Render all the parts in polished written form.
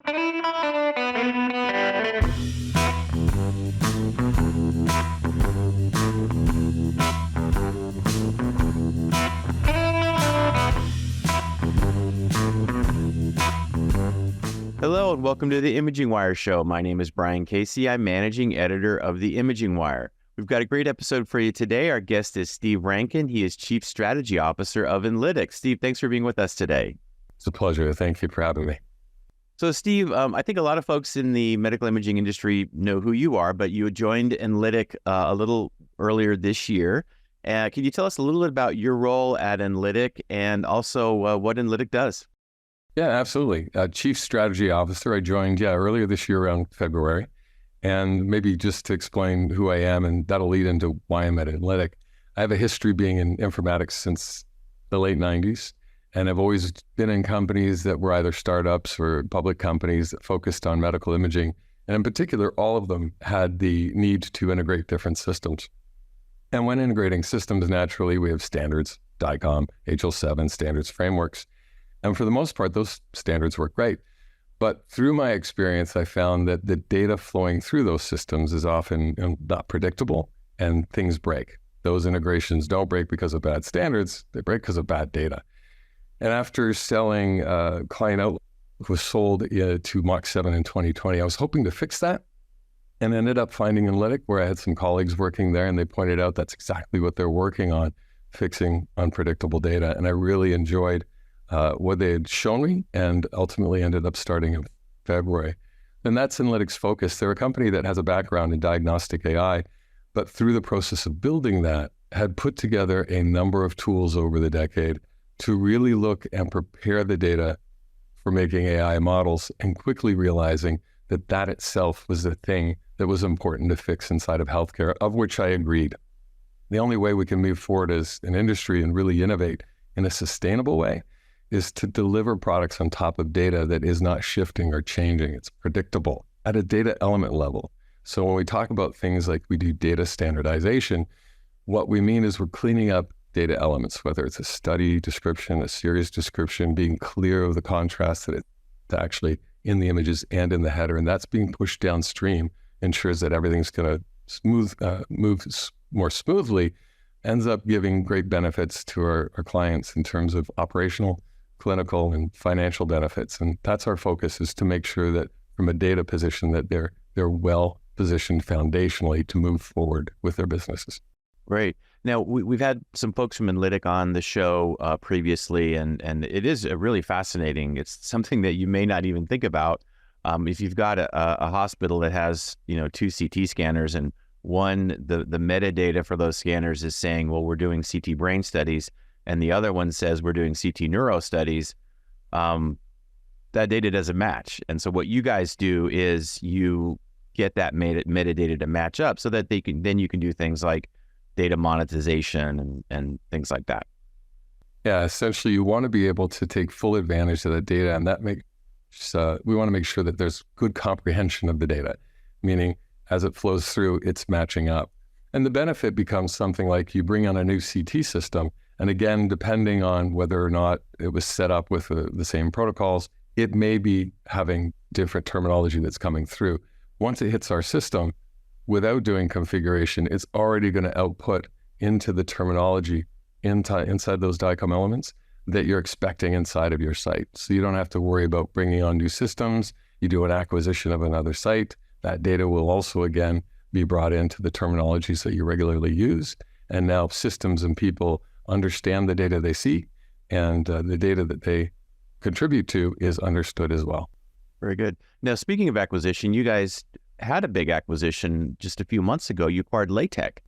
Hello and welcome to the Imaging Wire Show. My name is Brian Casey. I'm managing editor of the Imaging Wire. We've got a great episode for you today. Our guest is Steve Rankin. He is Chief Strategy Officer of Enlitic. Steve, thanks for being with us today. It's a pleasure. Thank you for having me. So Steve, I think a lot of folks in the medical imaging industry know who you are, but you joined Enlitic a little earlier this year. Can you tell us a little bit about your role at Enlitic and also what Enlitic does? Yeah, absolutely. Chief Strategy Officer. I joined earlier this year around February. And maybe just to explain who I am, and that'll lead into why I'm at Enlitic. I have a history being in informatics since the late 90s. And I've always been in companies that were either startups or public companies that focused on medical imaging. And in particular, all of them had the need to integrate different systems. And when integrating systems, naturally, we have standards, DICOM, HL7 standards frameworks. And for the most part, those standards work great. But through my experience, I found that the data flowing through those systems is often not predictable and things break. Those integrations don't break because of bad standards, they break because of bad data. And after selling Client Outlook was sold to Mach 7 in 2020, I was hoping to fix that and ended up finding Enlitic, where I had some colleagues working there, and they pointed out that's exactly what they're working on, fixing unpredictable data. And I really enjoyed what they had shown me and ultimately ended up starting in February. And that's Enlitic's focus. They're a company that has a background in diagnostic AI, but through the process of building that, had put together a number of tools over the decade to really look and prepare the data for making AI models, and quickly realizing that that itself was the thing that was important to fix inside of healthcare, of which I agreed. The only way we can move forward as an industry and really innovate in a sustainable way is to deliver products on top of data that is not shifting or changing. It's predictable at a data element level. So when we talk about things like we do data standardization, what we mean is we're cleaning up data elements, whether it's a study description, a series description, being clear of the contrast that it's actually in the images and in the header, and that's being pushed downstream, ensures that everything's going to move more smoothly, ends up giving great benefits to our clients in terms of operational, clinical, and financial benefits. And that's our focus, is to make sure that from a data position that they're well positioned foundationally to move forward with their businesses. Great. Now, we've had some folks from Enlitic on the show previously, and it is really fascinating. It's something that you may not even think about. If you've got a hospital that has, 2 CT scanners, and one, the metadata for those scanners is saying, well, we're doing CT brain studies, and the other one says we're doing CT neuro studies, that data doesn't match. And so what you guys do is you get that metadata to match up so that then you can do things like data monetization and things like that. Yeah, essentially you want to be able to take full advantage of the data, and that we want to make sure that there's good comprehension of the data, meaning as it flows through, it's matching up. And the benefit becomes something like you bring on a new CT system, and again, depending on whether or not it was set up with the same protocols, it may be having different terminology that's coming through. Once it hits our system, without doing configuration, it's already going to output into the terminology inside those DICOM elements that you're expecting inside of your site. So you don't have to worry about bringing on new systems. You do an acquisition of another site. That data will also, again, be brought into the terminologies that you regularly use. And now systems and people understand the data they see, and the data that they contribute to is understood as well. Very good. Now, speaking of acquisition, you guys had a big acquisition just a few months ago. You acquired Laitek,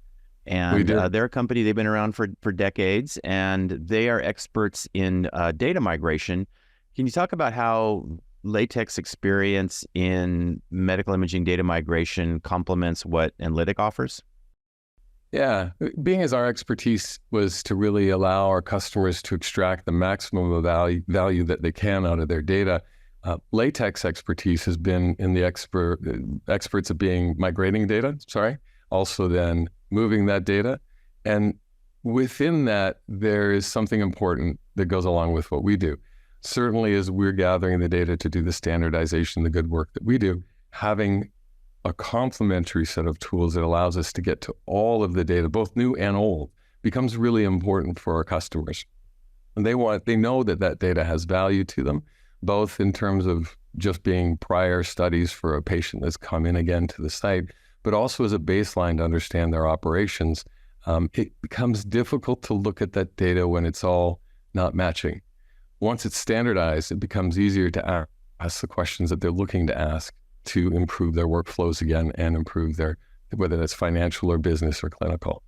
and they're a company, they've been around for decades, and they are experts in data migration. Can you talk about how Laitek's experience in medical imaging data migration complements what Enlitic offers? Yeah, being as our expertise was to really allow our customers to extract the maximum of value that they can out of their data, Laitek's expertise has been in the experts of being migrating data, also then moving that data. And within that, there is something important that goes along with what we do. certainly as we're gathering the data to do the standardization, the good work that we do, having a complementary set of tools that allows us to get to all of the data, both new and old, becomes really important for our customers. And they know that that data has value to them, both in terms of just being prior studies for a patient that's come in again to the site, but also as a baseline to understand their operations. It becomes difficult to look at that data when it's all not matching. Once it's standardized, it becomes easier to ask the questions that they're looking to ask to improve their workflows again and improve their, whether that's financial or business or clinical.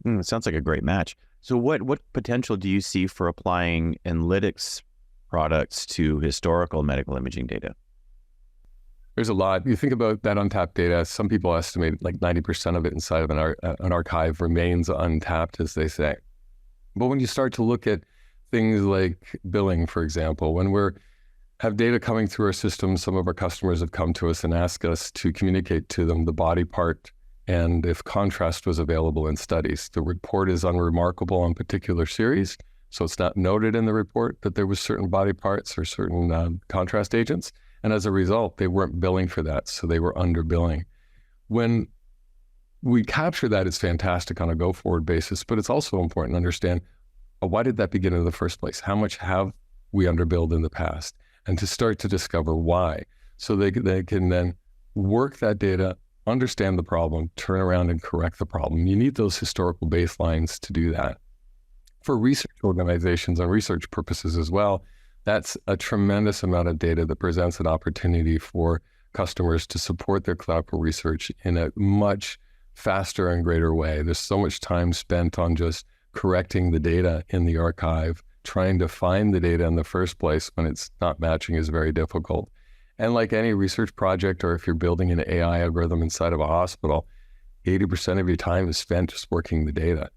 It sounds like a great match. So what potential do you see for applying Enlitic's products to historical medical imaging data? There's a lot. You think about that untapped data, some people estimate like 90% of it inside of an archive remains untapped, as they say. But when you start to look at things like billing, for example, when we have data coming through our system, some of our customers have come to us and asked us to communicate to them the body part and if contrast was available in studies. The report is unremarkable on particular series, so it's not noted in the report that there was certain body parts or certain contrast agents. And as a result, they weren't billing for that, so they were under billing. When we capture that, it's fantastic on a go-forward basis, but it's also important to understand, why did that begin in the first place? How much have we underbilled in the past? And to start to discover why, so they can then work that data, understand the problem, turn around and correct the problem. You need those historical baselines to do that. For research organizations and research purposes as well, that's a tremendous amount of data that presents an opportunity for customers to support their clinical research in a much faster and greater way. There's so much time spent on just correcting the data in the archive. Trying to find the data in the first place when it's not matching is very difficult. And like any research project, or if you're building an AI algorithm inside of a hospital, 80% of your time is spent just working the data.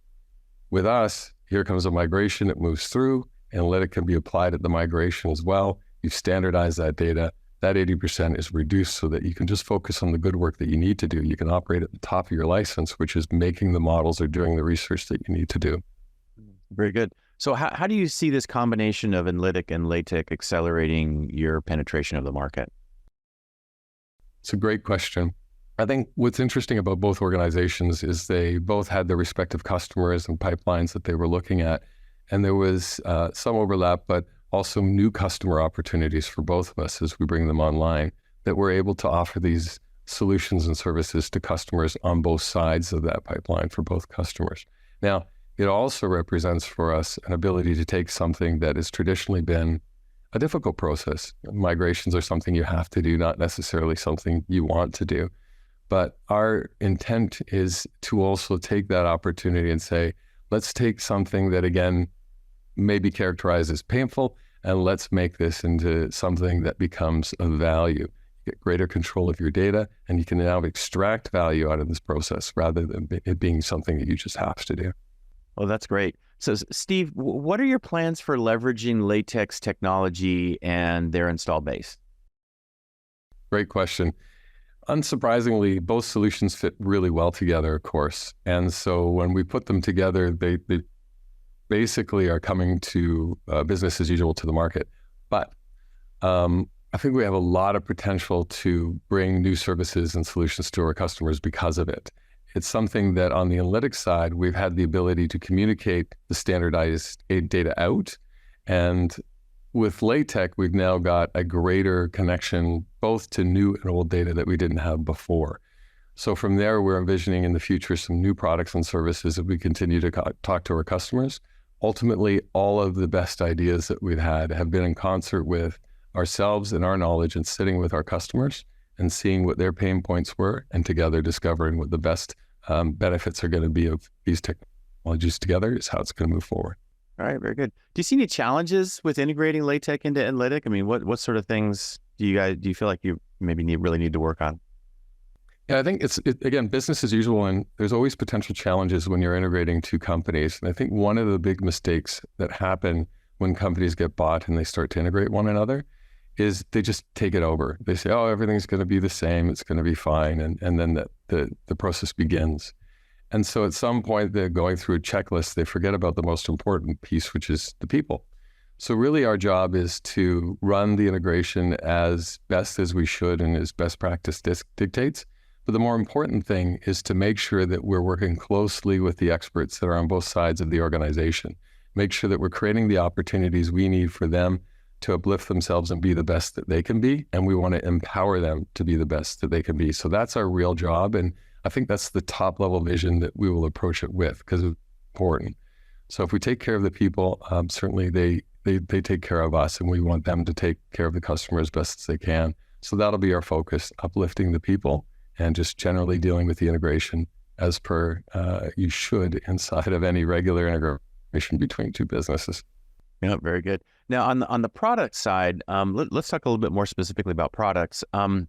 With us, here comes a migration, it moves through, Enlitic can be applied at the migration as well. You've standardized that data. That 80% is reduced so that you can just focus on the good work that you need to do. You can operate at the top of your license, which is making the models or doing the research that you need to do. Very good. So how do you see this combination of Enlitic and Laitek accelerating your penetration of the market? It's a great question. I think what's interesting about both organizations is they both had their respective customers and pipelines that they were looking at. And there was some overlap, but also new customer opportunities for both of us as we bring them online, that we're able to offer these solutions and services to customers on both sides of that pipeline for both customers. Now, it also represents for us an ability to take something that has traditionally been a difficult process. Migrations are something you have to do, not necessarily something you want to do. But our intent is to also take that opportunity and say, let's take something that, again, may be characterized as painful, and let's make this into something that becomes of value. You get greater control of your data, and you can now extract value out of this process rather than it being something that you just have to do. Well, that's great. So Steve, what are your plans for leveraging Laitek's technology and their install base? Great question. Unsurprisingly, both solutions fit really well together, of course. And so when we put them together, they basically are coming to business as usual to the market. But I think we have a lot of potential to bring new services and solutions to our customers because of it. It's something that on the Enlitic side, we've had the ability to communicate the standardized data out. And with Laitek, we've now got a greater connection both to new and old data that we didn't have before. So from there, we're envisioning in the future some new products and services that we continue to talk to our customers. Ultimately, all of the best ideas that we've had have been in concert with ourselves and our knowledge and sitting with our customers and seeing what their pain points were, and together discovering what the best benefits are going to be of these technologies together is how it's going to move forward. All right, very good. Do you see any challenges with integrating Laitek into Enlitic? I mean, what sort of things do you feel like you maybe really need to work on? Yeah, I think it's again, business as usual, and there's always potential challenges when you're integrating two companies. And I think one of the big mistakes that happen when companies get bought and they start to integrate one another is they just take it over. They say, oh, everything's going to be the same, it's going to be fine, and then the process begins. And so at some point, they're going through a checklist, they forget about the most important piece, which is the people. So really our job is to run the integration as best as we should and as best practice dictates. But the more important thing is to make sure that we're working closely with the experts that are on both sides of the organization. Make sure that we're creating the opportunities we need for them to uplift themselves and be the best that they can be. And we want to empower them to be the best that they can be. So that's our real job. And I think that's the top level vision that we will approach it with, because it's important. So if we take care of the people, certainly they take care of us, and we want them to take care of the customer as best as they can. So that'll be our focus, uplifting the people and just generally dealing with the integration as per you should inside of any regular integration between two businesses. Yeah, very good. Now, on the product side, let's talk a little bit more specifically about products. Do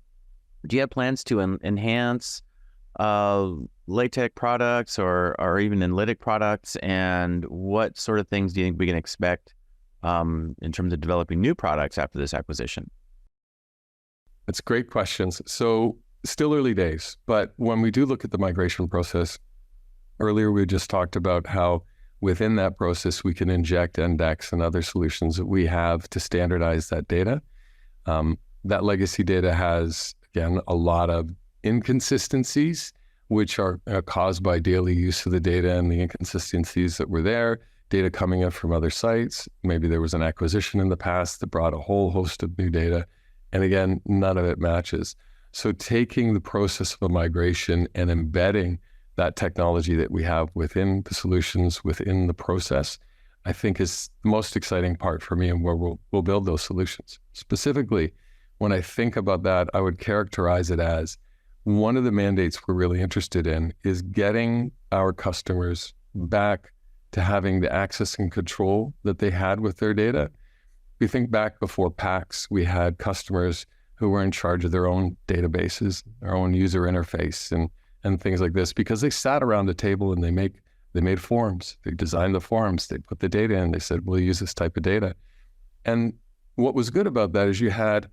you have plans to enhance Laitek products or even Enlitic products? And what sort of things do you think we can expect in terms of developing new products after this acquisition? That's great questions. So still early days, but when we do look at the migration process, earlier we just talked about how within that process we can inject index and other solutions that we have to standardize that data. That legacy data has, again, a lot of inconsistencies, which are caused by daily use of the data and the inconsistencies that were there, data coming in from other sites. Maybe there was an acquisition in the past that brought a whole host of new data. And again, none of it matches. So taking the process of a migration and embedding that technology that we have within the solutions, within the process, I think is the most exciting part for me, and where we'll build those solutions. Specifically, when I think about that, I would characterize it as one of the mandates we're really interested in is getting our customers back to having the access and control that they had with their data. We think back before PACS, we had customers who were in charge of their own databases, their own user interface, and things like this, because they sat around the table and they made forms. They designed the forms. They put the data in. They said, we'll use this type of data. And what was good about that is you had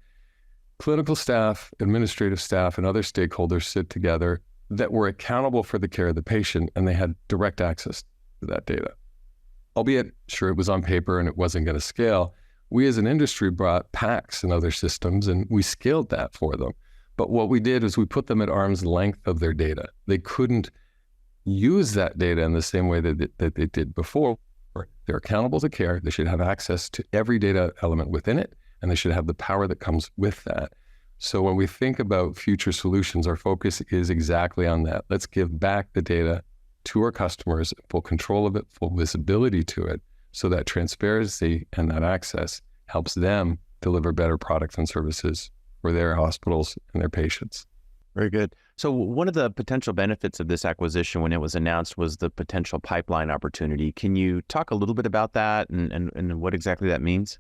clinical staff, administrative staff, and other stakeholders sit together that were accountable for the care of the patient, and they had direct access to that data. Albeit, sure, it was on paper and it wasn't going to scale. We as an industry brought PACS and other systems, and we scaled that for them. But what we did is we put them at arm's length of their data. They couldn't use that data in the same way that they did before. They're accountable to care. They should have access to every data element within it, and they should have the power that comes with that. So when we think about future solutions, our focus is exactly on that. Let's give back the data to our customers, full control of it, full visibility to it, so that transparency and that access helps them deliver better products and services for their hospitals and their patients. Very good. So one of the potential benefits of this acquisition when it was announced was the potential pipeline opportunity. Can you talk a little bit about that and what exactly that means?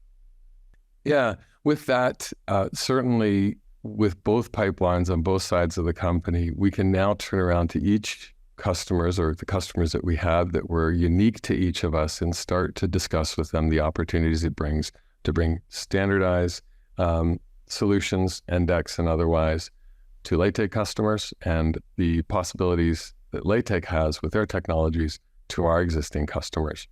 Yeah, with that, certainly with both pipelines on both sides of the company, we can now turn around to each customers or the customers that we have that were unique to each of us and start to discuss with them the opportunities it brings to bring standardized solutions, index and otherwise, to Laitek customers, and the possibilities that Laitek has with their technologies to our existing customers.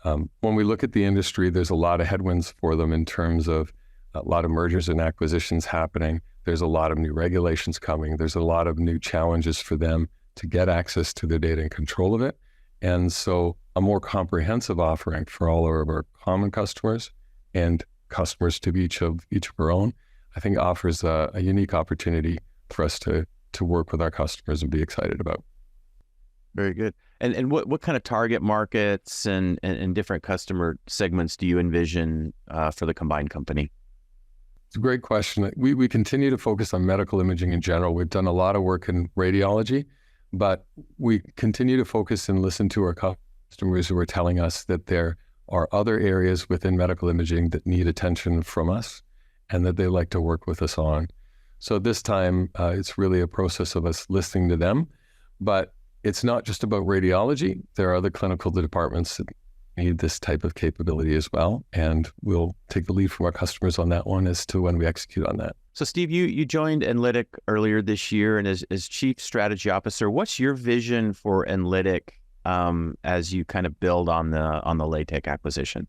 When we look at the industry, there's a lot of headwinds for them in terms of a lot of mergers and acquisitions happening. There's a lot of new regulations coming. There's a lot of new challenges for them to get access to their data and control of it. And so a more comprehensive offering for all of our common customers and customers to each of our own, I think offers a unique opportunity for us to work with our customers and be excited about. Very good. And what kind of target markets and different customer segments do you envision for the combined company? It's a great question. We continue to focus on medical imaging in general. We've done a lot of work in radiology, but we continue to focus and listen to our customers who are telling us that there are other areas within medical imaging that need attention from us and that they like to work with us on. So this time, it's really a process of us listening to them, but it's not just about radiology. There are other clinical departments that need this type of capability as well, and we'll take the lead from our customers on that one as to when we execute on that. So Steve, you joined Enlitic earlier this year, and as Chief Strategy Officer, what's your vision for Enlitic as you kind of build on the Laitek acquisition?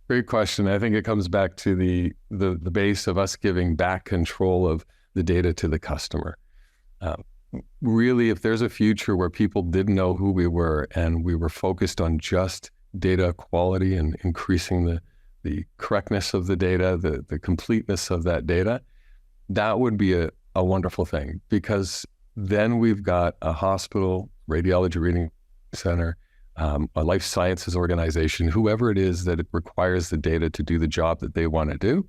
Great question. I think it comes back to the base of us giving back control of the data to the customer. Really, if there's a future where people didn't know who we were and we were focused on just data quality and increasing the correctness of the data, the completeness of that data, that would be a wonderful thing, because then we've got a hospital, radiology reading center, a life sciences organization, whoever it is that it requires the data to do the job that they want to do,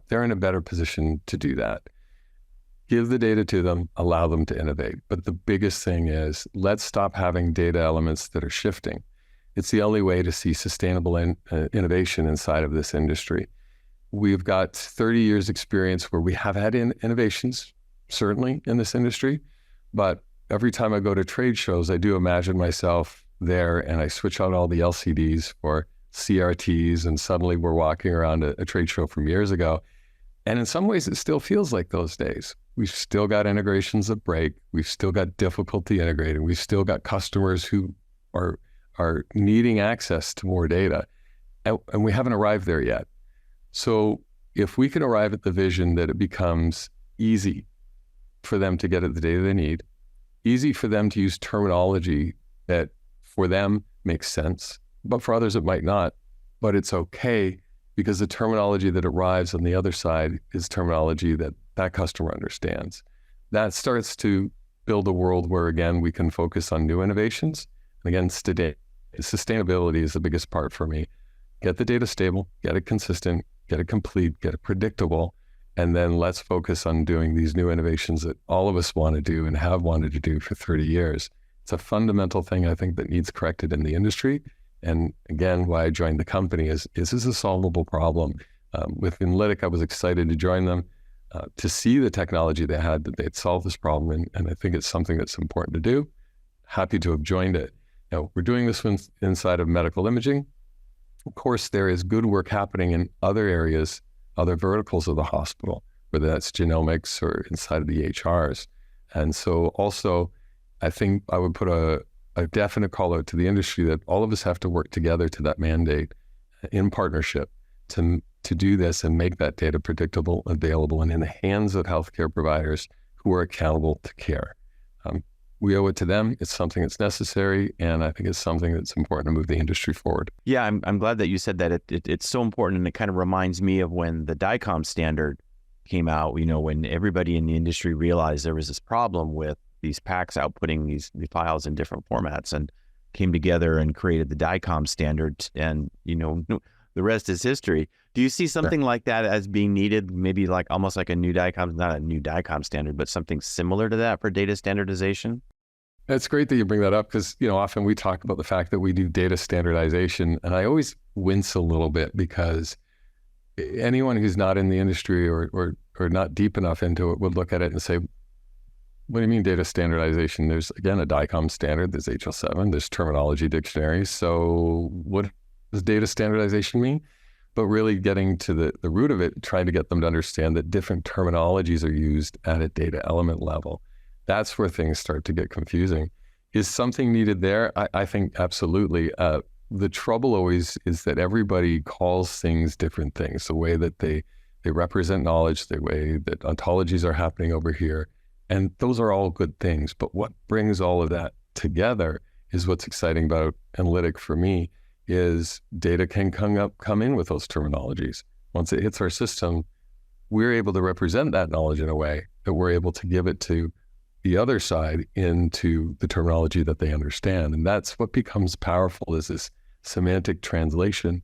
they're in a better position to do that. Give the data to them, allow them to innovate. But the biggest thing is, let's stop having data elements that are shifting. It's the only way to see sustainable innovation inside of this industry. We've got 30 years experience where we have had innovations, certainly in this industry, but every time I go to trade shows, I do imagine myself there and I switch out all the LCDs for CRTs, and suddenly we're walking around a trade show from years ago. And in some ways, it still feels like those days. We've still got integrations that break. We've still got difficulty integrating. We've still got customers who are needing access to more data, and we haven't arrived there yet. So if we can arrive at the vision that it becomes easy for them to get at the data they need, easy for them to use terminology that for them makes sense, but for others it might not, but it's okay, because the terminology that arrives on the other side is terminology that that customer understands. That starts to build a world where, again, we can focus on new innovations. And again, sustainability is the biggest part for me. Get the data stable, get it consistent, get it complete, get it predictable, and then let's focus on doing these new innovations that all of us want to do and have wanted to do for 30 years. It's a fundamental thing, I think, that needs corrected in the industry. And again, why I joined the company is this is a solvable problem. With Enlitic, I was excited to join them, to see the technology they had, that they'd solved this problem. And I think it's something that's important to do. Happy to have joined it. Now, we're doing this one inside of medical imaging. Of course, there is good work happening in other areas, other verticals of the hospital, whether that's genomics or inside of the HRs. And so also, I think I would put a definite call out to the industry that all of us have to work together to that mandate in partnership to do this and make that data predictable, available, and in the hands of healthcare providers who are accountable to care. We owe it to them. It's something that's necessary, and I think it's something that's important to move the industry forward. Yeah, I'm glad that you said that. It's so important, and it kind of reminds me of when the DICOM standard came out, when everybody in the industry realized there was this problem with these PACS outputting the files in different formats, and came together and created the DICOM standard, and the rest is history. Do you see something like that as being needed, maybe like almost like a new DICOM, not a new DICOM standard, but something similar to that for data standardization? It's great that you bring that up, because often we talk about the fact that we do data standardization, and I always wince a little bit, because anyone who's not in the industry or not deep enough into it would look at it and say, what do you mean data standardization? There's, again, a DICOM standard, there's HL7, there's terminology dictionaries. So what does data standardization mean? But really getting to the root of it, trying to get them to understand that different terminologies are used at a data element level. That's where things start to get confusing. Is something needed there? I think absolutely. The trouble always is that everybody calls things different things. The way that they represent knowledge, the way that ontologies are happening over here. And those are all good things. But what brings all of that together is what's exciting about Enlitic for me, is data can come in with those terminologies. Once it hits our system, we're able to represent that knowledge in a way that we're able to give it to the other side into the terminology that they understand. And that's what becomes powerful, is this semantic translation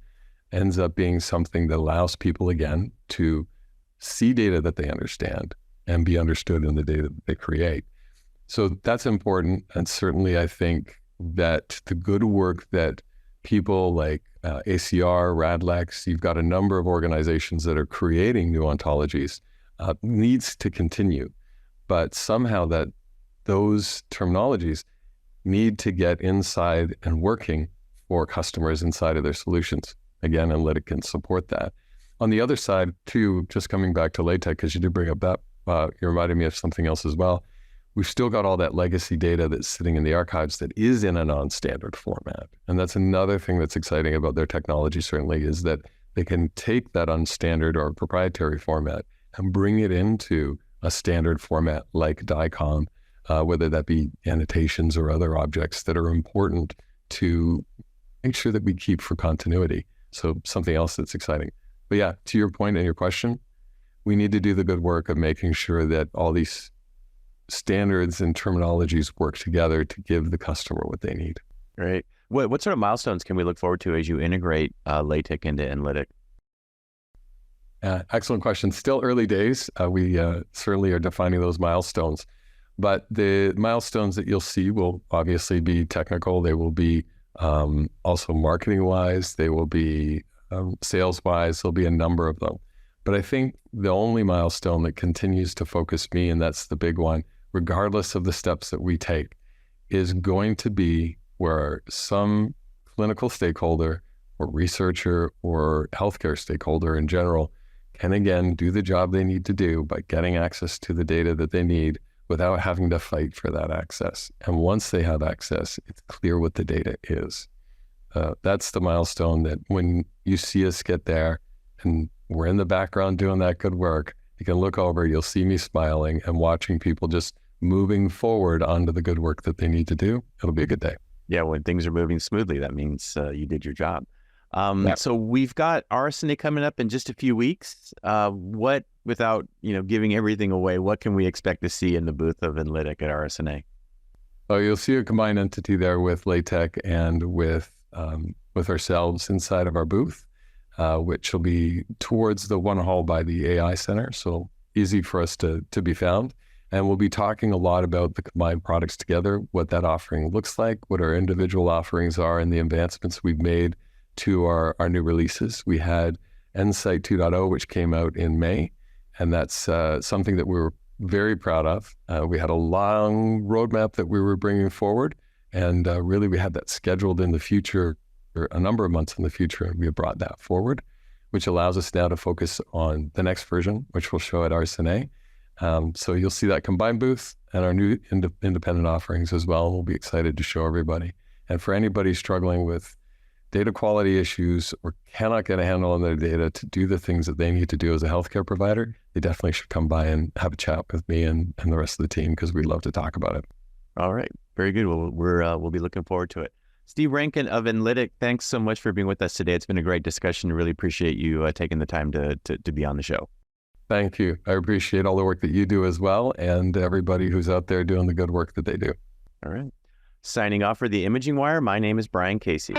ends up being something that allows people, again, to see data that they understand and be understood in the data that they create. So that's important. And certainly I think that the good work that people like ACR, Radlex, you've got a number of organizations that are creating new ontologies, needs to continue. But somehow that those terminologies need to get inside and working for customers inside of their solutions. Again, Enlitic can support that. On the other side too, just coming back to Laitek, because you did bring up that, you reminded me of something else as well. We've still got all that legacy data that's sitting in the archives that is in a non-standard format. And that's another thing that's exciting about their technology, certainly, is that they can take that unstandard or proprietary format and bring it into a standard format like DICOM, whether that be annotations or other objects that are important to make sure that we keep for continuity. So something else that's exciting. But yeah, to your point and your question, we need to do the good work of making sure that all these standards and terminologies work together to give the customer what they need. Right. What sort of milestones can we look forward to as you integrate Laitek into Enlitic? Excellent question. Still early days. We certainly are defining those milestones. But the milestones that you'll see will obviously be technical. They will be also marketing-wise. They will be sales-wise. There'll be a number of them. But I think the only milestone that continues to focus me, and that's the big one, regardless of the steps that we take, is going to be where some clinical stakeholder or researcher or healthcare stakeholder in general can again do the job they need to do by getting access to the data that they need without having to fight for that access. And once they have access, it's clear what the data is. That's the milestone that when you see us get there and we're in the background doing that good work, you can look over, you'll see me smiling and watching people just moving forward onto the good work that they need to do. It'll be a good day. Yeah, when things are moving smoothly, that means you did your job. Yeah. So we've got RSNA coming up in just a few weeks. What, without giving everything away, what can we expect to see in the booth of Enlitic at RSNA? Oh, you'll see a combined entity there with Laitek and with ourselves inside of our booth, which will be towards the one hall by the AI Center, so easy for us to be found. And we'll be talking a lot about the combined products together, what that offering looks like, what our individual offerings are, and the advancements we've made to our new releases. We had Insight 2.0, which came out in May, and that's something that we were very proud of. We had a long roadmap that we were bringing forward, and really we had that scheduled in the future, or a number of months in the future, and we have brought that forward, which allows us now to focus on the next version, which we'll show at RSNA. So you'll see that combined booth and our new independent offerings as well. We'll be excited to show everybody. And for anybody struggling with data quality issues or cannot get a handle on their data to do the things that they need to do as a healthcare provider, they definitely should come by and have a chat with me and the rest of the team, because we'd love to talk about it. All right. Very good. Well, we'll be looking forward to it. Steve Rankin of Enlitic, thanks so much for being with us today. It's been a great discussion. Really appreciate you taking the time to be on the show. Thank you. I appreciate all the work that you do as well, and everybody who's out there doing the good work that they do. All right. Signing off for the Imaging Wire, my name is Brian Casey.